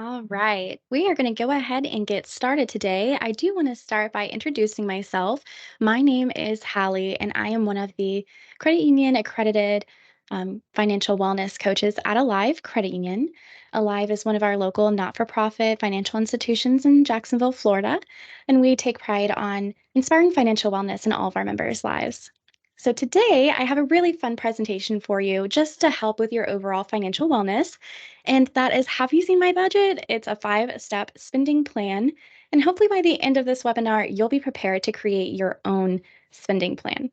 All right, we are going to go ahead and get started today. I do want to start by introducing myself. My name is Hallie, and I am one of the credit union accredited financial wellness coaches at Alive Credit Union. Alive is one of our local not for profit financial institutions in Jacksonville, Florida, and we take pride on inspiring financial wellness in all of our members' lives. So, today I have a really fun presentation for you just to help with your overall financial wellness. And that is, have you seen my budget? It's a 5-step spending plan. And hopefully by the end of this webinar, you'll be prepared to create your own spending plan.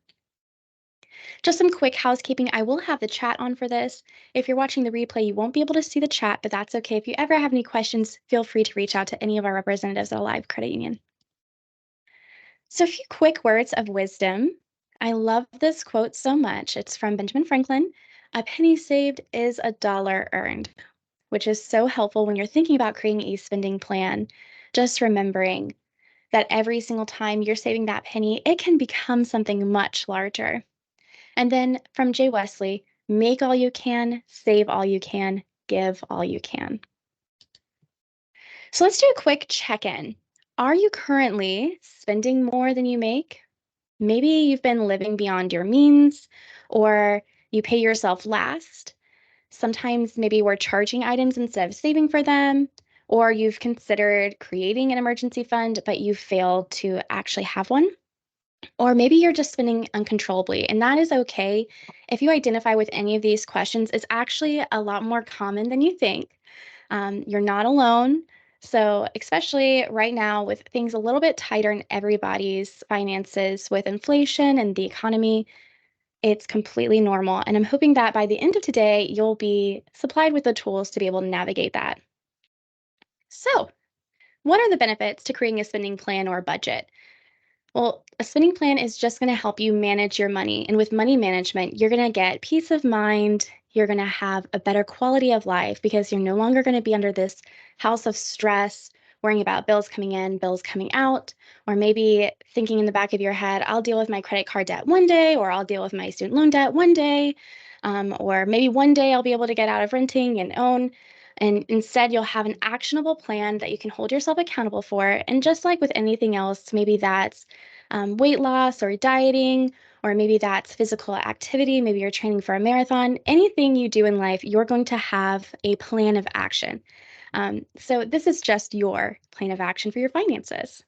Just some quick housekeeping. I will have the chat on for this. If you're watching the replay, you won't be able to see the chat, but that's okay. If you ever have any questions, feel free to reach out to any of our representatives at Alive Credit Union. So, a few quick words of wisdom. I love this quote so much. It's from Benjamin Franklin. A penny saved is a dollar earned, which is so helpful when you're thinking about creating a spending plan. Just remembering that every single time you're saving that penny, it can become something much larger. And then from Jay Wesley, make all you can, save all you can, give all you can. So let's do a quick check in. Are you currently spending more than you make? Maybe you've been living beyond your means, or you pay yourself last. Sometimes maybe we're charging items instead of saving for them, or you've considered creating an emergency fund, but you failed to actually have one. Or maybe you're just spending uncontrollably, and that is okay. If you identify with any of these questions, it's actually a lot more common than you think. You're not alone. So, especially right now, with things a little bit tighter in everybody's finances with inflation and the economy, it's completely normal. And I'm hoping that by the end of today, you'll be supplied with the tools to be able to navigate that. So, what are the benefits to creating a spending plan or a budget? Well, a spending plan is just going to help you manage your money. And with money management, you're going to get peace of mind. You're going to have a better quality of life because you're no longer going to be under this house of stress, worrying about bills coming in, bills coming out, or maybe thinking in the back of your head, I'll deal with my credit card debt one day, or I'll deal with my student loan debt one day, or maybe one day I'll be able to get out of renting and own. And instead, you'll have an actionable plan that you can hold yourself accountable for. And just like with anything else, maybe that's weight loss or dieting, or maybe that's physical activity. Maybe you're training for a marathon. Anything you do in life, you're going to have a plan of action. So, this is just your plan of action for your finances.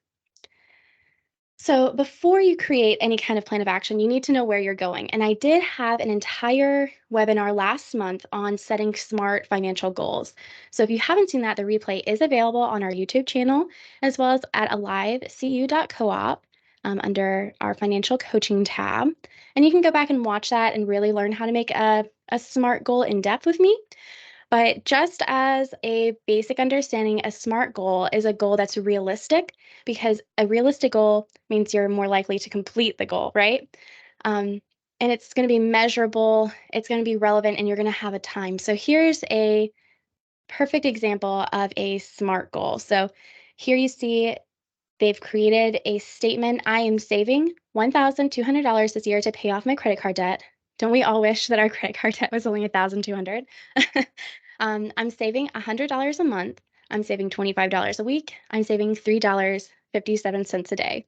So, before you create any kind of plan of action, you need to know where you're going. And I did have an entire webinar last month on setting smart financial goals. So, if you haven't seen that, the replay is available on our YouTube channel as well as at alivecu.coop under our financial coaching tab. And you can go back and watch that and really learn how to make a smart goal in depth with me. But just as a basic understanding, a SMART goal is a goal that's realistic because a realistic goal means you're more likely to complete the goal, right? Um, and it's going to be measurable, it's going to be relevant, and you're going to have a time. So here's a perfect example of a SMART goal. So here you see they've created a statement. I am saving $1,200 this year to pay off my credit card debt. Don't we all wish that our credit card debt was only 1,200? I'm saving $100 a month. I'm saving $25 a week. I'm saving $3.57 a day.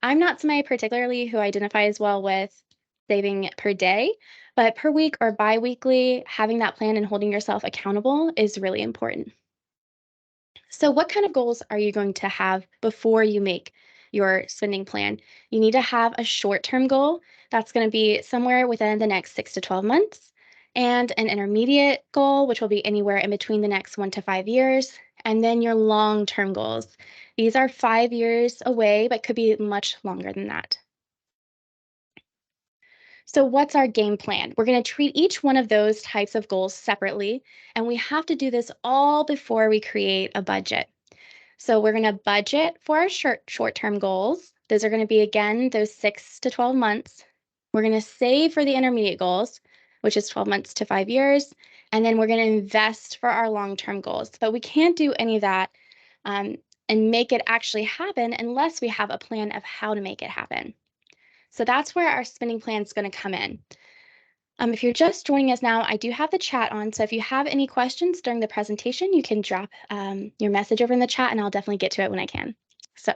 I'm not somebody particularly who identifies well with saving per day, but per week or bi-weekly, having that plan and holding yourself accountable is really important. So, what kind of goals are you going to have before you make your spending plan? You need to have a short term goal that's going to be somewhere within the next 6 to 12 months, and an intermediate goal, which will be anywhere in between the next 1 to 5 years, and then your long term goals. These are 5 years away, but could be much longer than that. So, what's our game plan? We're going to treat each one of those types of goals separately, and we have to do this all before we create a budget. So we're going to budget for our short-term goals. Those are going to be, again, those 6 to 12 months. We're going to save for the intermediate goals, which is 12 months to 5 years. And then we're going to invest for our long-term goals. But we can't do any of that um, and make it actually happen unless we have a plan of how to make it happen. So that's where our spending plan is going to come in. If you're just joining us now, I do have the chat on. So if you have any questions during the presentation, you can drop your message over in the chat and I'll definitely get to it when I can. So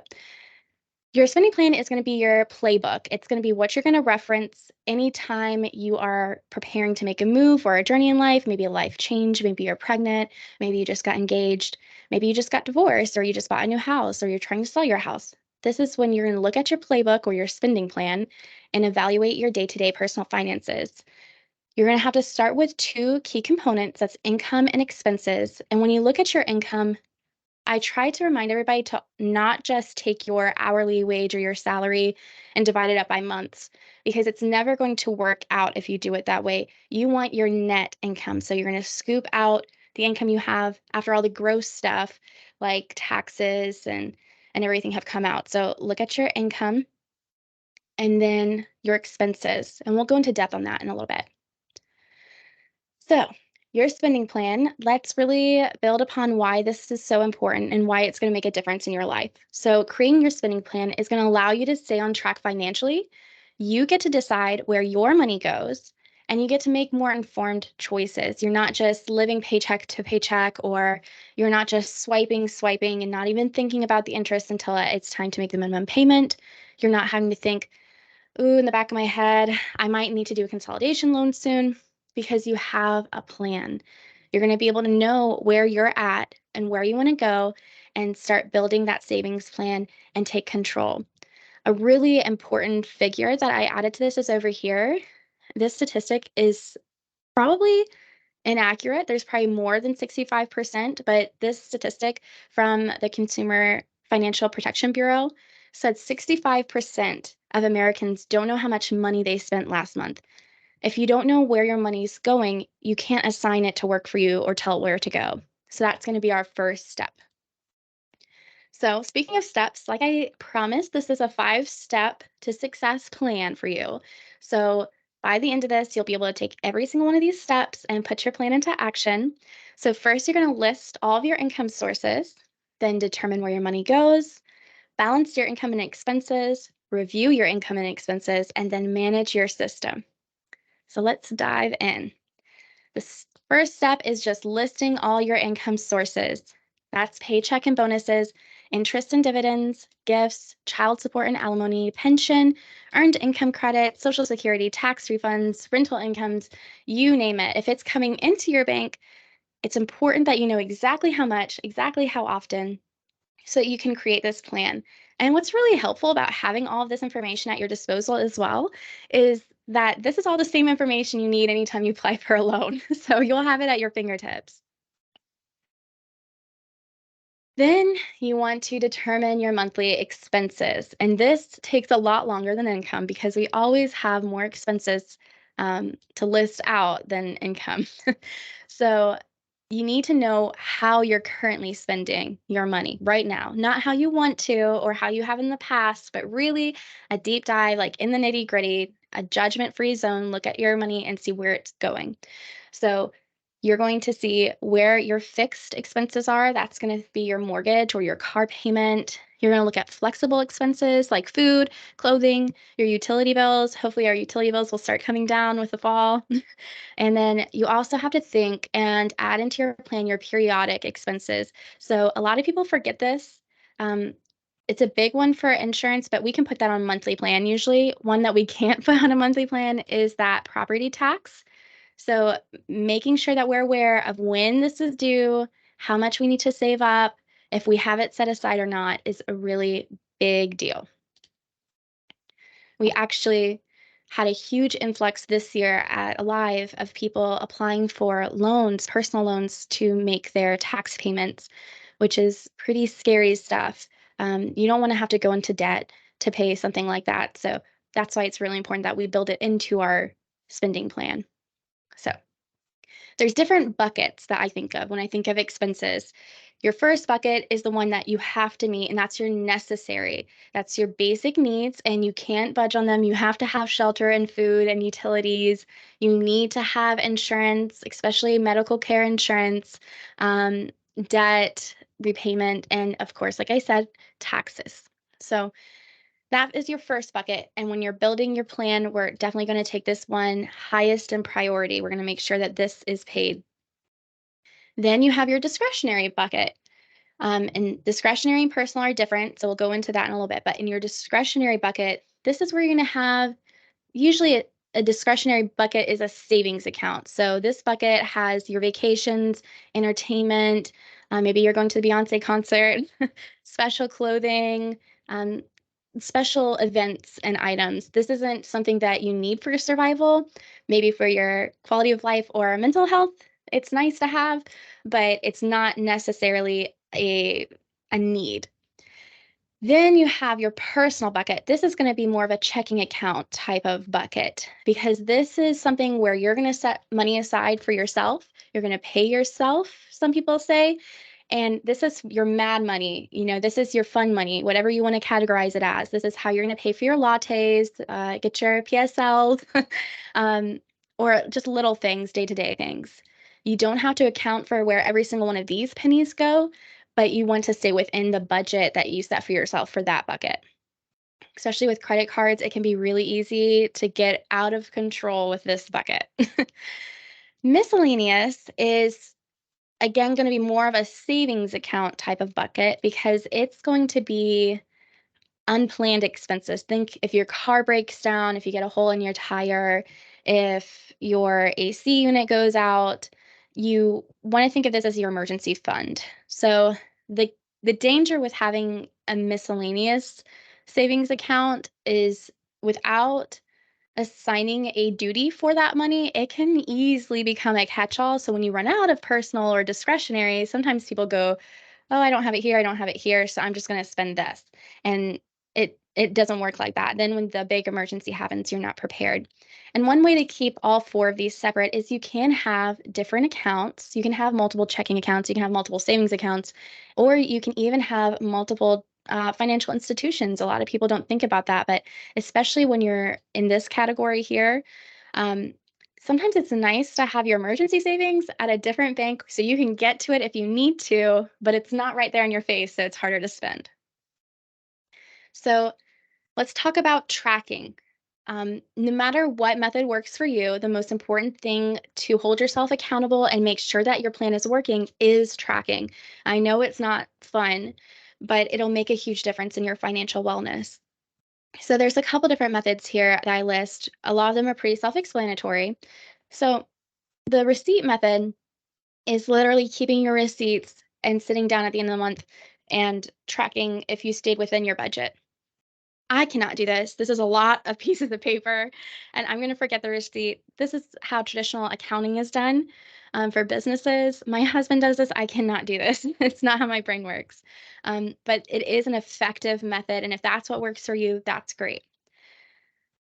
your spending plan is going to be your playbook. It's going to be what you're going to reference anytime you are preparing to make a move or a journey in life, maybe a life change, maybe you're pregnant, maybe you just got engaged, maybe you just got divorced, or you just bought a new house, or you're trying to sell your house. This is when you're going to look at your playbook or your spending plan and evaluate your day-to-day personal finances. You're going to have to start with two key components, that's income and expenses. And when you look at your income, I try to remind everybody to not just take your hourly wage or your salary and divide it up by months, because it's never going to work out if you do it that way. You want your net income. So you're going to scoop out the income you have after all the gross stuff like taxes and everything have come out. So look at your income and then your expenses. And we'll go into depth on that in a little bit. So, your spending plan, let's really build upon why this is so important and why it's going to make a difference in your life. So, creating your spending plan is going to allow you to stay on track financially. You get to decide where your money goes and you get to make more informed choices. You're not just living paycheck to paycheck, or you're not just swiping, and not even thinking about the interest until it's time to make the minimum payment. You're not having to think, ooh, in the back of my head, I might need to do a consolidation loan soon, because you have a plan. You're going to be able to know where you're at and where you want to go and start building that savings plan and take control. A really important figure that I added to this is over here. This statistic is probably inaccurate. There's probably more than 65%, but this statistic from the Consumer Financial Protection Bureau said 65% of Americans don't know how much money they spent last month. If you don't know where your money's going, you can't assign it to work for you or tell it where to go. So that's going to be our first step. So, speaking of steps, like I promised, this is a 5-step to success plan for you. So, by the end of this, you'll be able to take every single one of these steps and put your plan into action. So, first, you're going to list all of your income sources, then determine where your money goes, balance your income and expenses, review your income and expenses, and then manage your system. So, let's dive in. The first step is just listing all your income sources. That's paycheck and bonuses, interest and dividends, gifts, child support and alimony, pension, earned income credit, Social Security, tax refunds, rental incomes, you name it. If it's coming into your bank, it's important that you know exactly how much, exactly how often, so that you can create this plan. And what's really helpful about having all of this information at your disposal as well is that this is all the same information you need anytime you apply for a loan. So you'll have it at your fingertips. Then you want to determine your monthly expenses. And this takes a lot longer than income because we always have more expenses to list out than income. So you need to know how you're currently spending your money right now, not how you want to or how you have in the past, but really a deep dive, like in the nitty gritty, a judgment free zone. Look at your money and see where it's going. So you're going to see where your fixed expenses are. That's going to be your mortgage or your car payment. You're going to look at flexible expenses like food, clothing, your utility bills. Hopefully, our utility bills will start coming down with the fall. And then you also have to think and add into your plan your periodic expenses. So a lot of people forget this. Um, it's a big one for insurance, but we can put that on a monthly plan. Usually, one that we can't put on a monthly plan is that property tax. So making sure that we're aware of when this is due, how much we need to save up, if we have it set aside or not, is a really big deal. We actually had a huge influx this year at Alive of people applying for loans, personal loans, to make their tax payments, which is pretty scary stuff. You don't want to have to go into debt to pay something like that. So that's why it's really important that we build it into our spending plan. So there's different buckets that I think of when I think of expenses. Your first bucket is the one that you have to meet, and that's your necessary. That's your basic needs, and you can't budge on them. You have to have shelter and food and utilities. You need to have insurance, especially medical care insurance, um, debt repayment, and of course, like I said, taxes. So That is your first bucket. And when you're building your plan, we're definitely going to take this one highest in priority. We're going to make sure that this is paid. Then you have your discretionary bucket. And discretionary and personal are different. So we'll go into that in a little bit. But in your discretionary bucket, this is where you're going to have usually a discretionary bucket is a savings account. So this bucket has your vacations, entertainment, maybe you're going to the Beyonce concert, special clothing, um, special events and items. This isn't something that you need for your survival, maybe for your quality of life or mental health. It's nice to have, but it's not necessarily a need. Then you have your personal bucket. This is going to be more of a checking account type of bucket because this is something where you're going to set money aside for yourself. You're going to pay yourself, some people say. And this is your mad money. This is your fun money, whatever you want to categorize it as. This is how you're going to pay for your lattes, get your PSLs, um, or just little things, day to day things. You don't have to account for where every single one of these pennies go, but you want to stay within the budget that you set for yourself for that bucket. Especially with credit cards, it can be really easy to get out of control with this bucket. Miscellaneous is, again, going to be more of a savings account type of bucket because it's going to be unplanned expenses. Think if your car breaks down, if you get a hole in your tire, if your AC unit goes out, you want to think of this as your emergency fund. So the the danger with having a miscellaneous savings account is without assigning a duty for that money, it can easily become a catch-all. So when you run out of personal or discretionary, sometimes people go, "Oh, I don't have it here, I don't have it here, so I'm just gonna spend this." And it doesn't work like that. Then when the big emergency happens, you're not prepared. And one way to keep all four of these separate is you can have different accounts. You can have multiple checking accounts, you can have multiple savings accounts, or you can even have multiple financial institutions. A lot of people don't think about that, but especially when you're in this category here, um, sometimes it's nice to have your emergency savings at a different bank so you can get to it if you need to, but it's not right there in your face, so it's harder to spend. So let's talk about tracking. No matter what method works for you, the most important thing to hold yourself accountable and make sure that your plan is working is tracking. I know it's not fun, but it'll make a huge difference in your financial wellness. So there's a couple different methods here that I list. A lot of them are pretty self-explanatory. So the receipt method is literally keeping your receipts and sitting down at the end of the month and tracking if you stayed within your budget. I cannot do this. This is a lot of pieces of paper, and I'm going to forget the receipt. This is how traditional accounting is done for businesses. My husband does this. I cannot do this. It's not how my brain works. But it is an effective method, and if that's what works for you, that's great.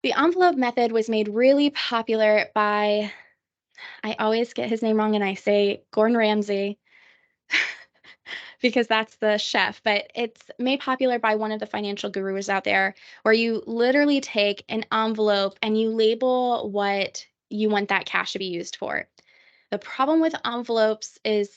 The envelope method was made really popular by, I always get his name wrong and I say Gordon Ramsay because that's the chef, but it's made popular by one of the financial gurus out there where you literally take an envelope and you label what you want that cash to be used for. The problem with envelopes is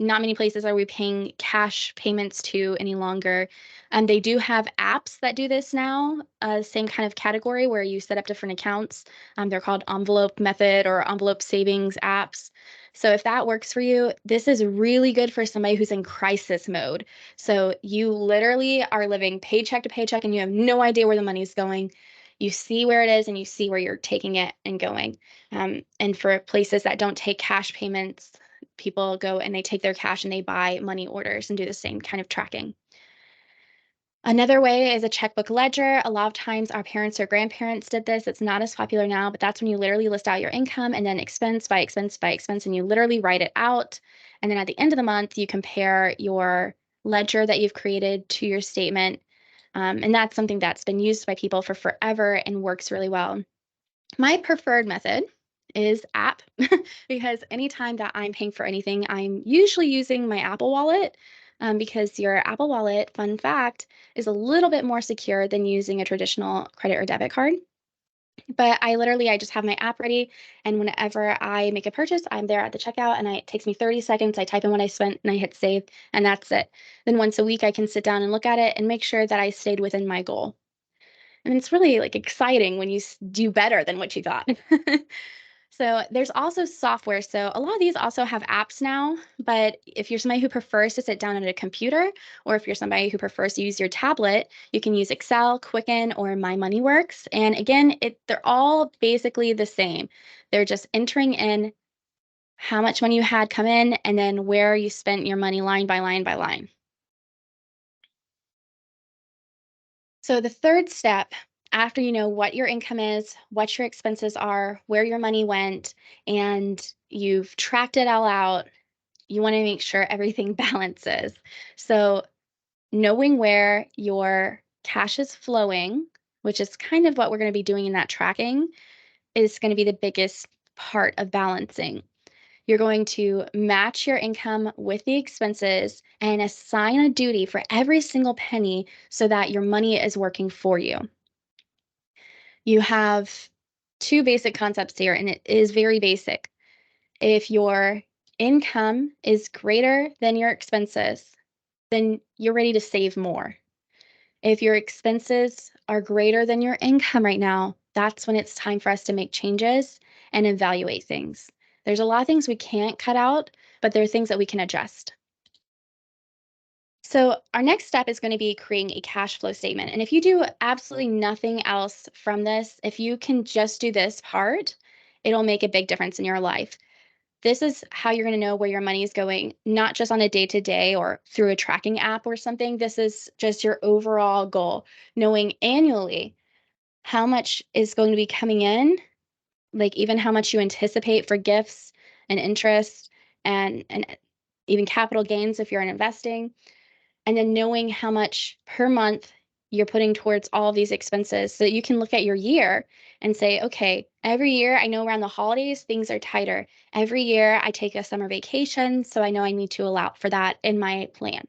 not many places are we paying cash payments to any longer. They do have apps that do this now, same kind of category where you set up different accounts. They're called envelope method or envelope savings apps. So if that works for you, this is really good for somebody who's in crisis mode. So you literally are living paycheck to paycheck and you have no idea where the money's going. You see where it is and you see where you're taking it and going. And for places that don't take cash payments, people go and they take their cash and they buy money orders and do the same kind of tracking. Another way is a checkbook ledger. A lot of times our parents or grandparents did this. It's not as popular now, but that's when you literally list out your income and then expense by expense by expense, and you literally write it out. And then at the end of the month, you compare your ledger that you've created to your statement. And that's something that's been used by people for forever and works really well. My preferred method is app because anytime that I'm paying for anything, I'm usually using my Apple Wallet because your Apple Wallet, fun fact, is a little bit more secure than using a traditional credit or debit card. But I just have my app ready, and whenever I make a purchase, I'm there at the checkout, and it takes me 30 seconds. I type in what I spent, and I hit save, and that's it. Then once a week, I can sit down and look at it and make sure that I stayed within my goal. And it's really like exciting when you do better than what you thought. So there's also software. So a lot of these also have apps now, but if you're somebody who prefers to sit down at a computer, or if you're somebody who prefers to use your tablet, you can use Excel, Quicken, or My Money Works. And again, they're all basically the same. They're just entering in how much money you had come in and then where you spent your money line by line by line. So the third step, after you know what your income is, what your expenses are, where your money went, and you've tracked it all out, you want to make sure everything balances. So knowing where your cash is flowing, which is kind of what we're going to be doing in that tracking, is going to be the biggest part of balancing. You're going to match your income with the expenses and assign a duty for every single penny so that your money is working for you. You have two basic concepts here, and it is very basic. If your income is greater than your expenses, then you're ready to save more. If your expenses are greater than your income right now, that's when it's time for us to make changes and evaluate things. There's a lot of things we can't cut out, but there are things that we can adjust. So our next step is going to be creating a cash flow statement. And if you do absolutely nothing else from this, if you can just do this part, it'll make a big difference in your life. This is how you're going to know where your money is going, not just on a day-to-day or through a tracking app or something. This is just your overall goal, knowing annually how much is going to be coming in, like even how much you anticipate for gifts and interest and even capital gains if you're in investing, and then knowing how much per month you're putting towards all of these expenses so that you can look at your year and say, okay, every year I know around the holidays things are tighter. Every year I take a summer vacation, so I know I need to allow for that in my plan.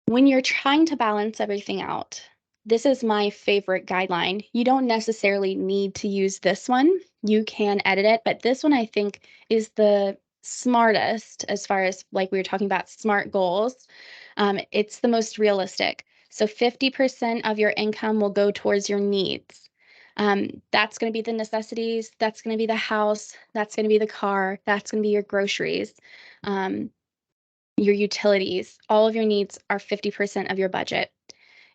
When you're trying to balance everything out, this is my favorite guideline. You don't necessarily need to use this one. You can edit it, but this one I think is the smartest as far as like we were talking about smart goals. It's the most realistic. So 50% of your income will go towards your needs. That's going to be the necessities. That's going to be the house. That's going to be the car. That's going to be your groceries. Your utilities, all of your needs are 50% of your budget.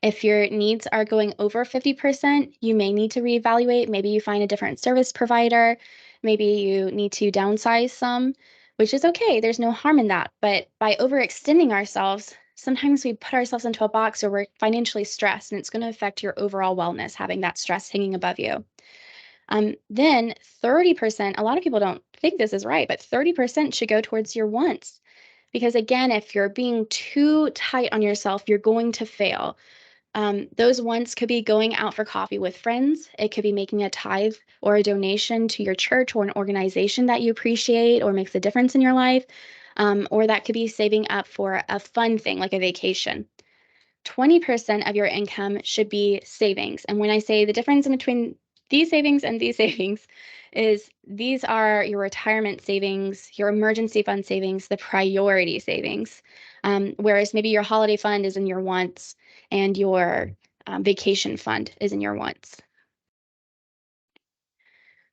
If your needs are going over 50%, you may need to reevaluate. Maybe you find a different service provider. Maybe you need to downsize some, which is okay. There's no harm in that. But by overextending ourselves, sometimes we put ourselves into a box where we're financially stressed, and it's going to affect your overall wellness, having that stress hanging above you. Then 30%, a lot of people don't think this is right, but 30% should go towards your wants. Because again, if you're being too tight on yourself, you're going to fail. Those wants could be going out for coffee with friends. It could be making a tithe or a donation to your church or an organization that you appreciate or makes a difference in your life. Or that could be saving up for a fun thing like a vacation. 20% of your income should be savings. And when I say the difference in between these savings and these savings is these are your retirement savings, your emergency fund savings, the priority savings. Whereas maybe your holiday fund is in your wants and your vacation fund is in your wants.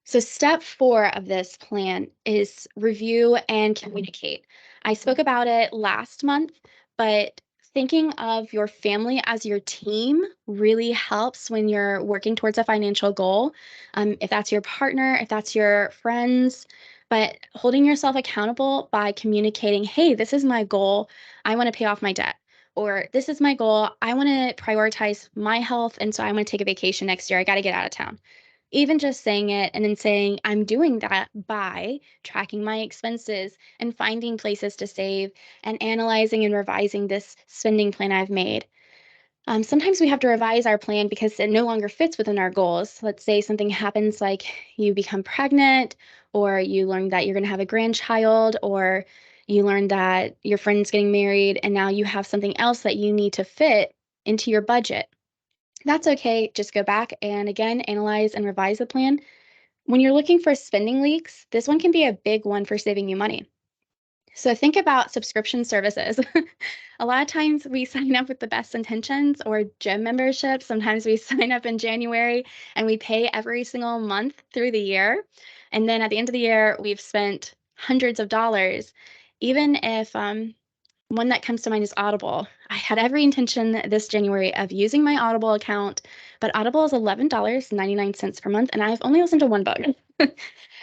So, step 4 of this plan is review and communicate. I spoke about it last month, but thinking of your family as your team really helps when you're working towards a financial goal. If that's your partner, if that's your friends, but holding yourself accountable by communicating, hey, this is my goal. I want to pay off my debt. Or this is my goal. I want to prioritize my health. And so I want to take a vacation next year. I got to get out of town. Even just saying it and then saying, I'm doing that by tracking my expenses and finding places to save and analyzing and revising this spending plan I've made. Sometimes we have to revise our plan because it no longer fits within our goals. Let's say something happens like you become pregnant, or you learn that you're going to have a grandchild, or you learn that your friend's getting married, and now you have something else that you need to fit into your budget. That's okay. Just go back and again, analyze and revise the plan. When you're looking for spending leaks, this one can be a big one for saving you money. So think about subscription services. A lot of times we sign up with the best intentions or gym memberships. Sometimes we sign up in January and we pay every single month through the year. And then at the end of the year, we've spent hundreds of dollars. Even if one that comes to mind is Audible. I had every intention this January of using my Audible account, but Audible is $11.99 per month, and I've only listened to one book.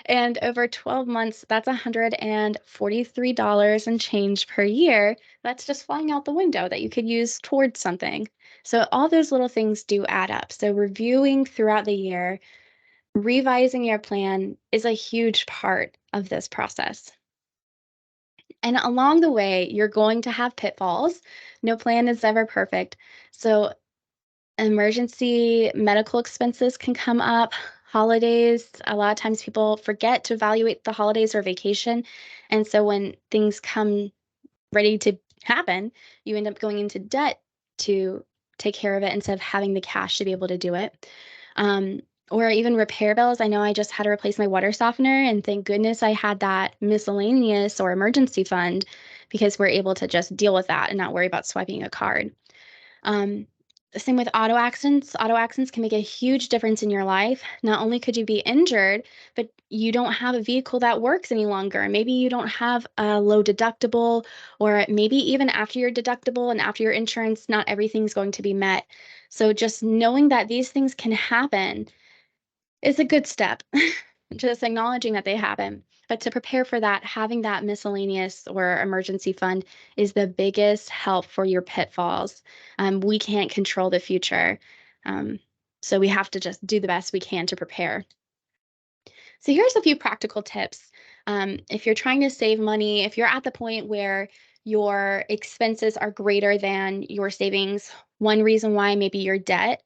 And over 12 months, that's $143 and change per year. That's just flying out the window that you could use towards something. So all those little things do add up. So reviewing throughout the year, revising your plan is a huge part of this process. And along the way, you're going to have pitfalls. No plan is ever perfect. So emergency medical expenses can come up, holidays. A lot of times people forget to evaluate the holidays or vacation. And so when things come ready to happen, you end up going into debt to take care of it instead of having the cash to be able to do it. Um, or even repair bills. I know I just had to replace my water softener, and thank goodness I had that miscellaneous or emergency fund because we're able to just deal with that and not worry about swiping a card. Um, the same with auto accidents. Auto accidents can make a huge difference in your life. Not only could you be injured, but you don't have a vehicle that works any longer. Maybe you don't have a low deductible, or maybe even after your deductible and after your insurance, not everything's going to be met. So just knowing that these things can happen is a good step. Just acknowledging that they happen. But to prepare for that, having that miscellaneous or emergency fund is the biggest help for your pitfalls. We can't control the future. Um, so we have to just do the best we can to prepare. So here's a few practical tips. If you're trying to save money, if you're at the point where your expenses are greater than your savings, one reason why maybe your debt.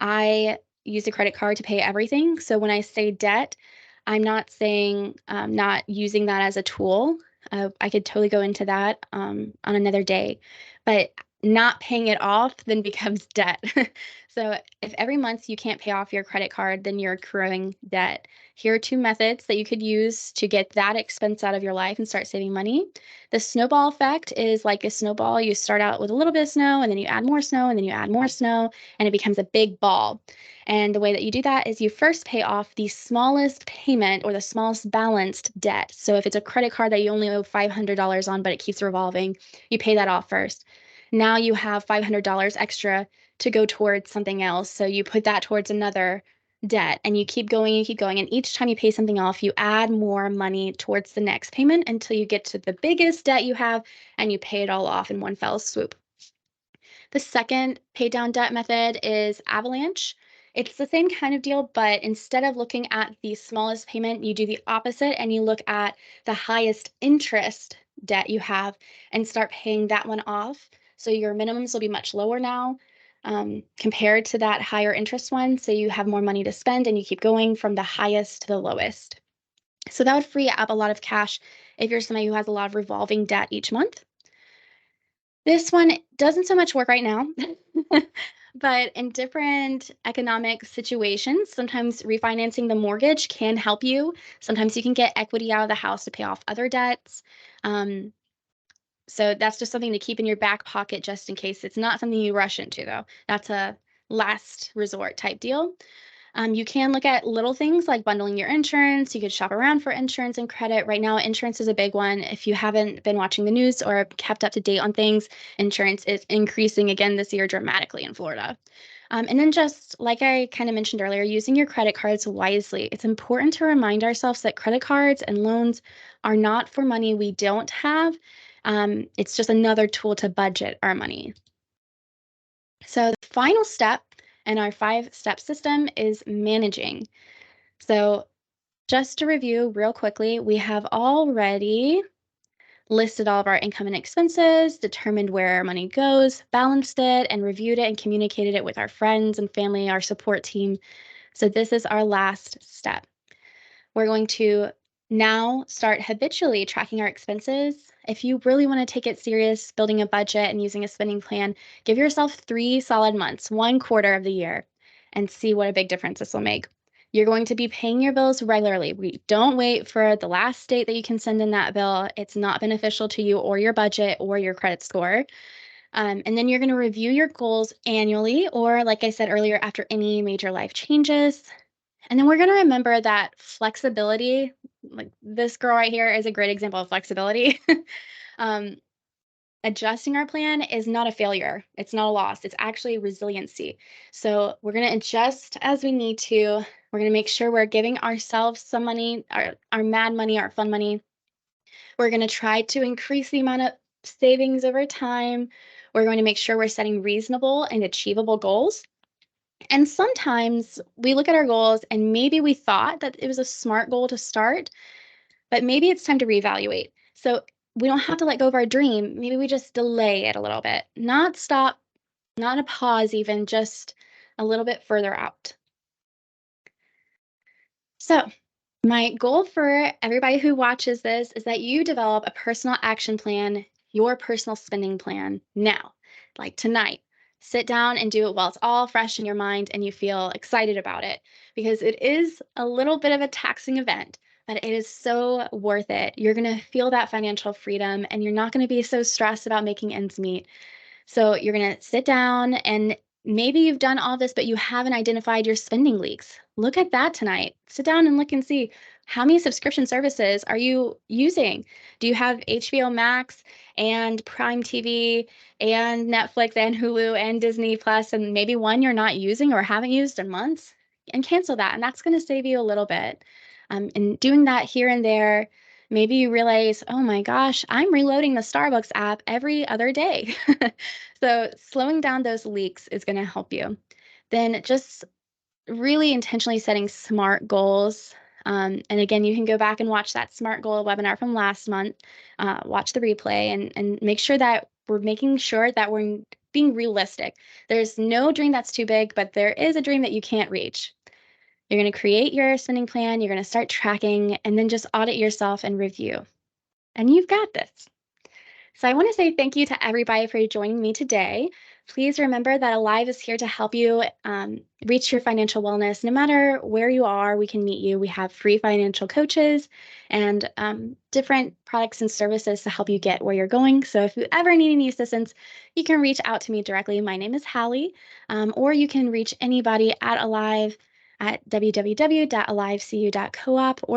I use a credit card to pay everything. So when I say debt, I'm not saying not using that as a tool. I could totally go into that on another day, but not paying it off then becomes debt. So if every month you can't pay off your credit card, then you're accruing debt. Here are two methods that you could use to get that expense out of your life and start saving money. The snowball effect is like a snowball. You start out with a little bit of snow, and then you add more snow, and then you add more snow, and it becomes a big ball. And the way that you do that is you first pay off the smallest payment or the smallest balanced debt. So if it's a credit card that you only owe $500 on, but it keeps revolving, you pay that off first. Now you have $500 extra to go towards something else. So you put that towards another debt, and you keep going and keep going. And each time you pay something off, you add more money towards the next payment until you get to the biggest debt you have and you pay it all off in one fell swoop. The second pay down debt method is Avalanche. It's the same kind of deal, but instead of looking at the smallest payment, you do the opposite and you look at the highest interest debt you have and start paying that one off. So your minimums will be much lower now compared to that higher interest one. So you have more money to spend and you keep going from the highest to the lowest. So that would free up a lot of cash if you're somebody who has a lot of revolving debt each month. This one doesn't so much work right now, but in different economic situations, sometimes refinancing the mortgage can help you. Sometimes you can get equity out of the house to pay off other debts. Um, so that's just something to keep in your back pocket just in case. It's not something you rush into, though. That's a last resort type deal. You can look at little things like bundling your insurance. You could shop around for insurance and credit. Right now, insurance is a big one. If you haven't been watching the news or kept up to date on things, insurance is increasing again this year dramatically in Florida. And then just like I kind of mentioned earlier, using your credit cards wisely. It's important to remind ourselves that credit cards and loans are not for money we don't have. It's just another tool to budget our money. So the final step in our 5-step system is managing. So just to review real quickly, we have already listed all of our income and expenses, determined where our money goes, balanced it, and reviewed it and communicated it with our friends and family, our support team. So this is our last step. We're going to now start habitually tracking our expenses. If you really want to take it serious, building a budget and using a spending plan, give yourself 3 solid months, 1/4 of the year, and see what a big difference this will make. You're going to be paying your bills regularly. We don't wait for the last date that you can send in that bill. It's not beneficial to you or your budget or your credit score. And then you're going to review your goals annually, or like I said earlier, after any major life changes. And then we're going to remember that flexibility, like this girl right here is a great example of flexibility. um, Adjusting our plan is not a failure. It's not a loss. It's actually resiliency. So we're going to adjust as we need to. We're going to make sure we're giving ourselves some money, our mad money, our fun money. We're going to try to increase the amount of savings over time. We're going to make sure we're setting reasonable and achievable goals. And sometimes we look at our goals and maybe we thought that it was a smart goal to start, but maybe it's time to reevaluate. So we don't have to let go of our dream. Maybe we just delay it a little bit, not stop, not a pause, even just a little bit further out. So, my goal for everybody who watches this is that you develop a personal action plan, your personal spending plan now, like tonight. Sit down and do it while it's all fresh in your mind and you feel excited about it, because it is a little bit of a taxing event, but it is so worth it. You're going to feel that financial freedom and you're not going to be so stressed about making ends meet. So you're going to sit down, and maybe you've done all this, but you haven't identified your spending leaks. Look at that tonight. Sit down and look and see, how many subscription services are you using? Do you have HBO Max and Prime TV and Netflix and Hulu and Disney Plus, and maybe one you're not using or haven't used in months? And cancel that. And that's going to save you a little bit. And doing that here and there, maybe you realize, oh my gosh, I'm reloading the Starbucks app every other day. So slowing down those leaks is going to help you. Then just really intentionally setting SMART goals. And again, you can go back and watch that SMART goal webinar from last month, watch the replay, and make sure that we're making sure that we're being realistic. There's no dream that's too big, but there is a dream that you can't reach. You're going to create your spending plan, you're going to start tracking, and then just audit yourself and review. And you've got this. So I want to say thank you to everybody for joining me today. Please remember that Alive is here to help you reach your financial wellness. No matter where you are, we can meet you. We have free financial coaches and different products and services to help you get where you're going. So if you ever need any assistance, you can reach out to me directly. My name is Hallie, or you can reach anybody at Alive at www.alivecu.coop, or